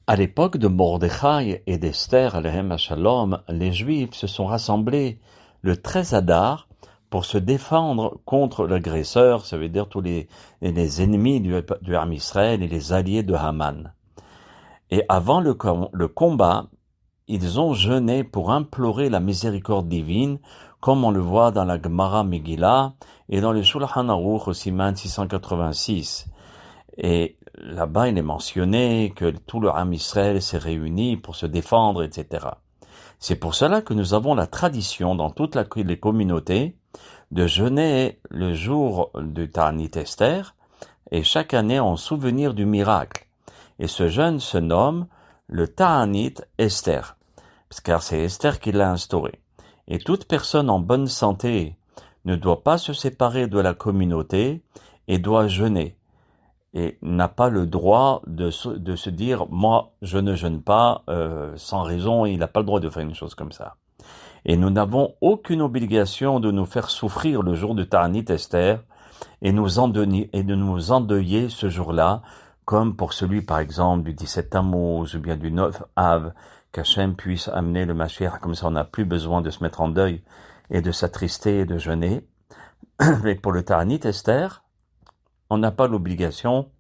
À l'époque de Mordechai et d'Esther, alayhim shalom, les Juifs se sont rassemblés le 13 Adar pour se défendre contre l'agresseur, ça veut dire tous les ennemis du Ham Israël et les alliés de Haman. Et avant le combat, ils ont jeûné pour implorer la miséricorde divine, comme on le voit dans la Gemara Megillah et dans le Shulchan Aruch au Siman 686. Et là-bas, il est mentionné que tout le Ham Israël s'est réuni pour se défendre, etc. C'est pour cela que nous avons la tradition dans toutes les communautés de jeûner le jour du Ta'anit Esther et chaque année en souvenir du miracle. Et ce jeûne se nomme le Ta'anit Esther, car c'est Esther qui l'a instauré. Et toute personne en bonne santé ne doit pas se séparer de la communauté et doit jeûner. Et n'a pas le droit de se dire « moi, je ne jeûne pas sans raison », il n'a pas le droit de faire une chose comme ça. Et nous n'avons aucune obligation de nous faire souffrir le jour de Ta'anit Esther et de nous endeuiller ce jour-là, comme pour celui, par exemple, du 17 Tammuz ou bien du 9 Av, qu'Hachem puisse amener le Mashiach, comme ça on n'a plus besoin de se mettre en deuil et de s'attrister et de jeûner. Mais pour le Ta'anit Esther, on n'a pas l'obligation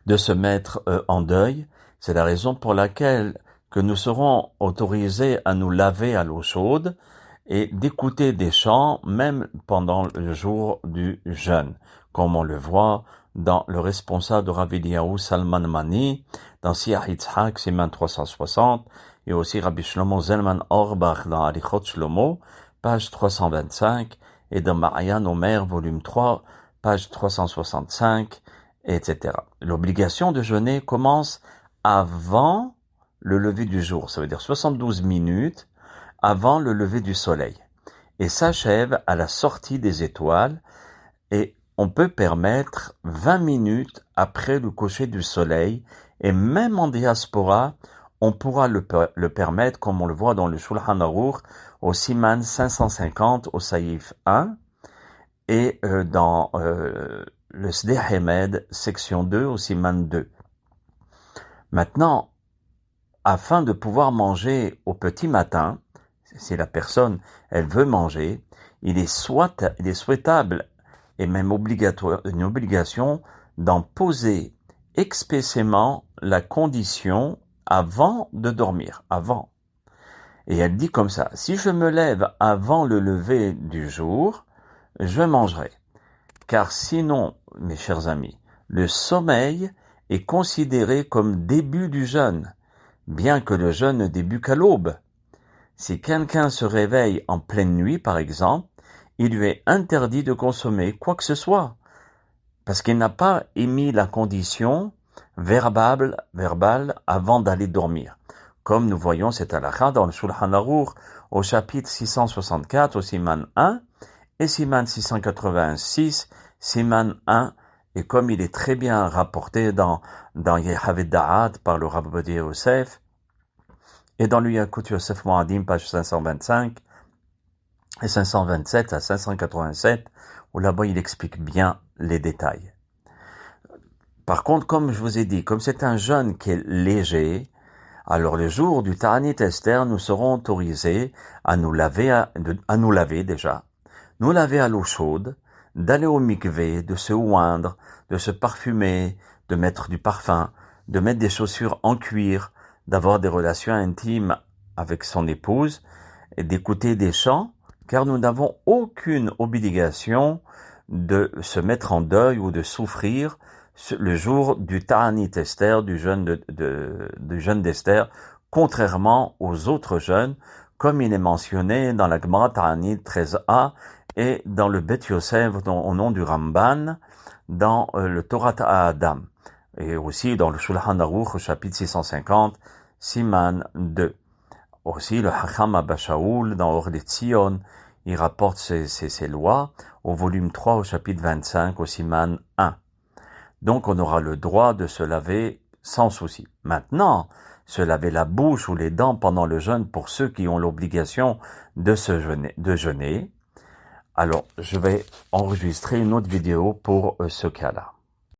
de se mettre en deuil. C'est la raison pour laquelle que nous serons autorisés à nous laver à l'eau chaude et d'écouter des chants même pendant le jour du jeûne, comme on le voit dans le responsable de Rav Eliyahu Salman Mani, dans Siyach Yitzhak, Siman 360, et aussi Rabbi Shlomo Zalman Auerbach dans Arichot Shlomo, page 325, et dans Ma'ayan Omer, volume 3, page 365, etc. L'obligation de jeûner commence avant le lever du jour, ça veut dire 72 minutes avant le lever du soleil, et s'achève à la sortie des étoiles, et on peut permettre 20 minutes après le coucher du soleil, et même en diaspora, on pourra le permettre, comme on le voit dans le Shulchan Aruch, au Siman 550, au Saïf 1, et dans le Sdeh Hemed, section 2, au Siman 2. Maintenant, afin de pouvoir manger au petit matin, si la personne, elle veut manger, il est souhaitable et même obligatoire, une obligation d'en poser expressément la condition avant de dormir, avant. Et elle dit comme ça, si je me lève avant le lever du jour, je mangerai. Car sinon, mes chers amis, le sommeil est considéré comme début du jeûne, bien que le jeûne ne débute qu'à l'aube. Si quelqu'un se réveille en pleine nuit, par exemple, il lui est interdit de consommer quoi que ce soit, parce qu'il n'a pas émis la condition verbale avant d'aller dormir. Comme nous voyons cette halakha dans le Shulchan Aruch au chapitre 664 au Siman 1 et Siman 686, Siman 1, et comme il est très bien rapporté dans Yehavet Da'at par le Rav Ovadia Yosef, et dans le Yakut Yosef Moadim, page 525, et 527 à 587, où là-bas il explique bien les détails. Par contre, comme je vous ai dit, comme c'est un jeûne qui est léger, alors le jour du Ta'anit Esther, nous serons autorisés à nous laver déjà, nous laver à l'eau chaude, d'aller au mikvé, de se oindre, de se parfumer, de mettre du parfum, de mettre des chaussures en cuir, d'avoir des relations intimes avec son épouse et d'écouter des chants, car nous n'avons aucune obligation de se mettre en deuil ou de souffrir le jour du Ta'anit Esther, du jeûne d'Esther, contrairement aux autres jeûnes, comme il est mentionné dans la Gemara Ta'anit 13a et dans le Bet Yosef au nom du Ramban, dans le Torah Adam, et aussi dans le Shulchan Aruch au chapitre 650, Siman 2. Aussi le Hacham Abba Shaul dans Or Tzion, il rapporte ces lois au volume 3 au chapitre 25 au Siman 1. Donc on aura le droit de se laver sans souci. Maintenant, se laver la bouche ou les dents pendant le jeûne pour ceux qui ont l'obligation de jeûner. Alors, je vais enregistrer une autre vidéo pour ce cas-là.